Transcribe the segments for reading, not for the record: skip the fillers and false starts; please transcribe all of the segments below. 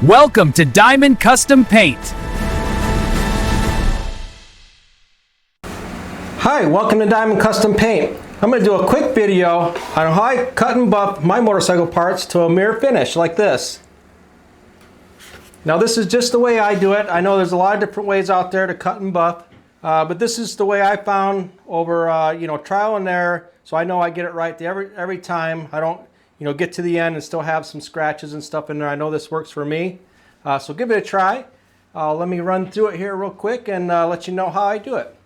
Welcome to Diamond Custom Paint. Hi, welcome to Diamond Custom Paint. I'm going to do a quick video on how I cut and buff my motorcycle parts to a mirror finish like this. Now this is just the way I do it. I know there's a lot of different ways out there to cut and buff, but this is the way I found over trial and error, so I know I get it right every time. I don't get to the end and still have some scratches and stuff in there. I know this works for me, so give it a try. Let me run through it here real quick and let you know how I do it.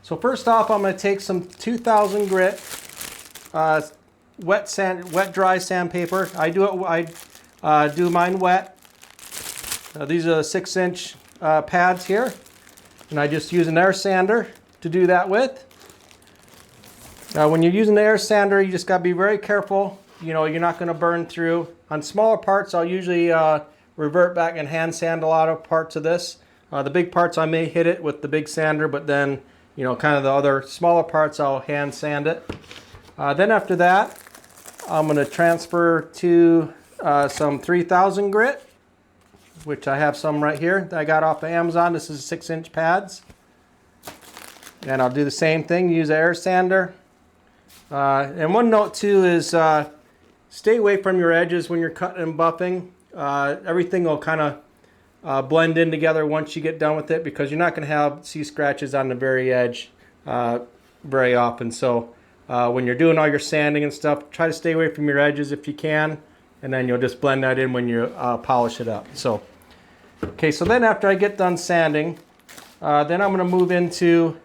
So first off, I'm going to take some 2000 grit wet dry sandpaper. I do mine wet. These are 6-inch pads here, and I just use an air sander to do that with. When you're using the air sander, you just got to be very careful. You're not going to burn through. On smaller parts, I'll usually revert back and hand sand a lot of parts of this. The big parts I may hit it with the big sander, but then kind of the other smaller parts I'll hand sand it. Then after that, I'm going to transfer to some 3000 grit, which I have some right here that I got off of Amazon. This is 6-inch pads. And I'll do the same thing, use an air sander. And one note too is stay away from your edges when you're cutting and buffing. Everything will kind of blend in together once you get done with it, because you're not going to see scratches on the very edge very often. So when you're doing all your sanding and stuff, try to stay away from your edges if you can, and then you'll just blend that in when you polish it up. So then after I get done sanding, then I'm going to move into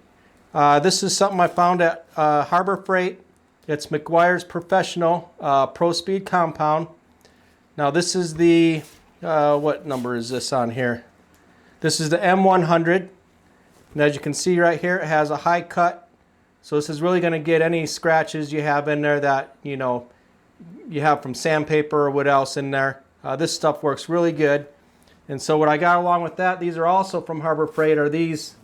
this is something I found at Harbor Freight. It's McGuire's Professional Pro Speed Compound. Now this is the, what number is this on here? This is the M100. And as you can see right here, it has a high cut. So this is really going to get any scratches you have in there that, you have from sandpaper or what else in there. This stuff works really good. And so what I got along with that, these are also from Harbor Freight, are these,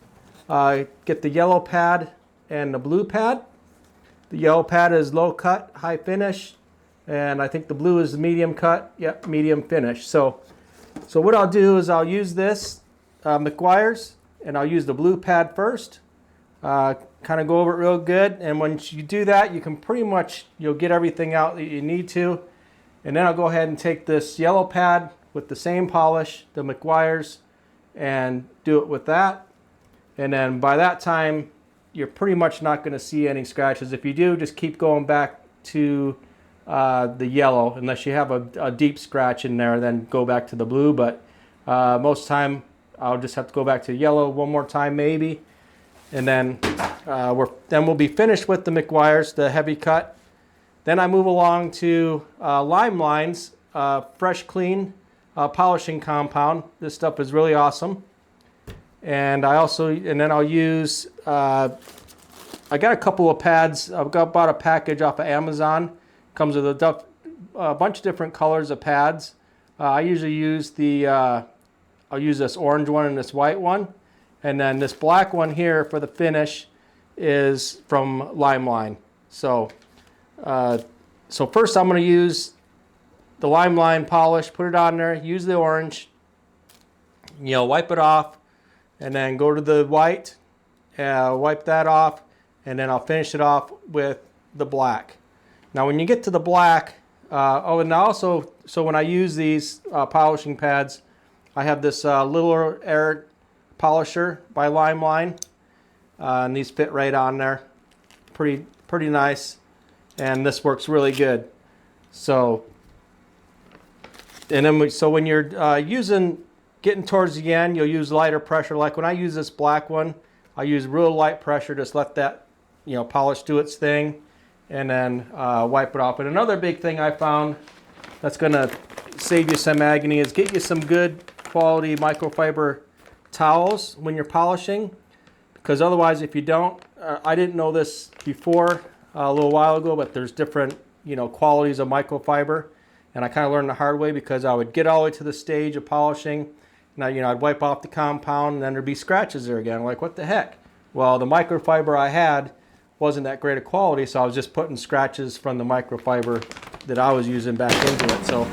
get the yellow pad and the blue pad. The yellow pad is low cut, high finish, and I think the blue is medium cut, yep, medium finish. So what I'll do is I'll use this McGuire's, and I'll use the blue pad first, kind of go over it real good, and once you do that, you can pretty much, you'll get everything out that you need to. And then I'll go ahead and take this yellow pad with the same polish, the McGuire's, and do it with that. And then by that time, you're pretty much not going to see any scratches. If you do, just keep going back to the yellow, unless you have a deep scratch in there, then go back to the blue. But most time, I'll just have to go back to yellow one more time maybe. And then, we'll be finished with the McGuire's, the heavy cut. Then I move along to Lime Line's Fresh Clean polishing compound. This stuff is really awesome. And then I'll use, I got a couple of pads. Bought a package off of Amazon. Comes with a bunch of different colors of pads. I usually use I'll use this orange one and this white one. And then this black one here for the finish is from Lime Line. So first I'm going to use the Lime Line polish, put it on there, use the orange, wipe it off. And then go to the white, wipe that off, and then I'll finish it off with the black. Now when you get to the black, and also, so when I use these polishing pads, I have this little air polisher by Lime Line, and these fit right on there. Pretty nice, and this works really good. So, and then so when you're getting towards the end, you'll use lighter pressure. Like when I use this black one, I use real light pressure, just let that polish do its thing, and then wipe it off. And another big thing I found that's going to save you some agony is get you some good quality microfiber towels when you're polishing, because otherwise if you don't, I didn't know this before a little while ago, but there's different qualities of microfiber, and I kind of learned the hard way, because I would get all the way to the stage of polishing. Now, I'd wipe off the compound, and then there'd be scratches there again. Like, what the heck? Well, the microfiber I had wasn't that great of quality, so I was just putting scratches from the microfiber that I was using back into it. So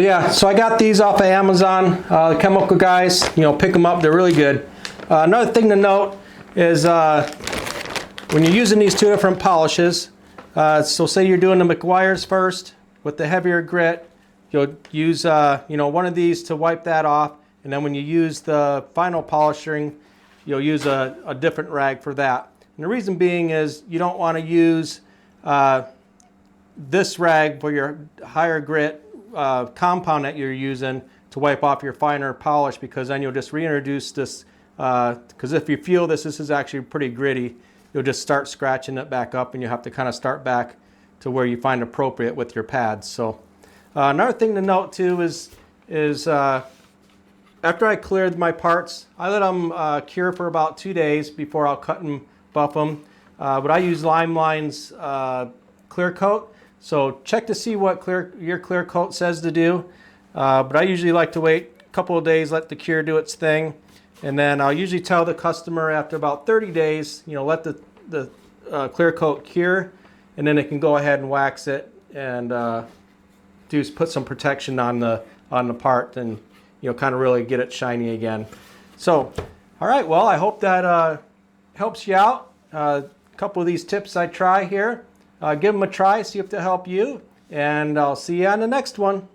yeah, so I got these off of Amazon. The chemical guys, you know, pick them up, they're really good. Another thing to note is when you're using these two different polishes, so say you're doing the McGuire's first with the heavier grit, you'll use you know, one of these to wipe that off, and then when you use the final polishing, you'll use a different rag for that. And the reason being is you don't want to use this rag for your higher grit compound that you're using to wipe off your finer polish, because then you'll just reintroduce this, because if you feel this is actually pretty gritty, you'll just start scratching it back up, and you have to kind of start back to where you find appropriate with your pads. So another thing to note too is after I cleared my parts, I let them cure for about 2 days before I'll cut and buff them. But I use Limeline's clear coat. So check to see what your clear coat says to do. But I usually like to wait a couple of days, let the cure do its thing. And then I'll usually tell the customer after about 30 days, you know, let the clear coat cure, and then they can go ahead and wax it and put some protection on the part, and you know, kind of really get it shiny again. So, all right, well, I hope that helps you out. A couple of these tips I try here. Give them a try, see if they help you, and I'll see you on the next one.